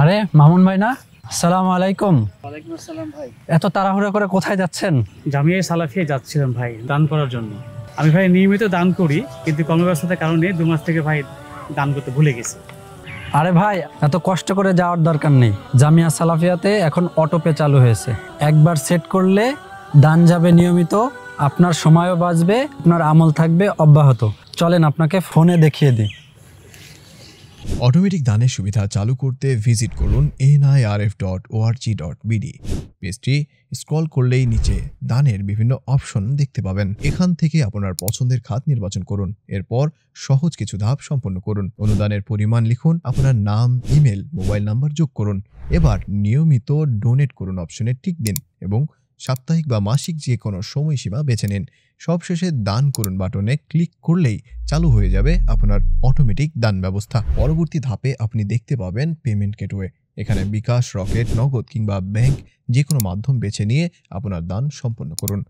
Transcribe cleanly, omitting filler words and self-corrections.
আরে মামুন ভাই না? আসসালামু আলাইকুম। ওয়ালাইকুম আসসালাম ভাই। এত তাড়াহুড়ো করে কোথায় যাচ্ছেন? জামিয়া সালাফিয়া যাচ্ছিলাম ভাই দান করার জন্য। আমি ভাই নিয়মিত দান করি, কিন্তু কর্মব্যস্ততার কারণে 2 মাস থেকে ভাই দান করতে ভুলে গেছি। আরে ভাই, এত কষ্ট করে যাওয়ার দরকার নেই। জামিয়া সালাফিয়াতে এখন অটোপে চালু হয়েছে। একবার সেট করলে দান যাবে নিয়মিত, আপনার সময়ও বাঁচবে, আপনার আমল থাকবে অব্যাহত। চলেন আপনাকে ফোনে দেখিয়ে দিই। অটোমেটিক দানের সুবিধা চালু করতে ভিজিট করুন nirf.org.bd। পেজটি স্ক্রল করলেই নিচে দানের বিভিন্ন অপশন দেখতে পাবেন। এখান থেকে আপনার পছন্দের খাত নির্বাচন করুন। এরপর সহজ কিছু ধাপ সম্পন্ন করুন। অনুদানের পরিমাণ লিখুন, আপনার নাম, ইমেল, মোবাইল নাম্বার যোগ করুন। এবার নিয়মিত ডোনেট করুন অপশনে টিক দিন এবং সাপ্তাহিক বা মাসিক যে কোনো সময়সীমা বেছে নিন। সবশেষে দান করুন বাটনে ক্লিক করলেই চালু হয়ে যাবে আপনার অটোমেটিক দান ব্যবস্থা। পরবর্তী ধাপে আপনি দেখতে পাবেন পেমেন্ট গেটওয়ে। এখানে বিকাশ, রকেট, নগদ কিংবা ব্যাংক যে কোনো মাধ্যম বেছে নিয়ে আপনার দান সম্পন্ন করুন।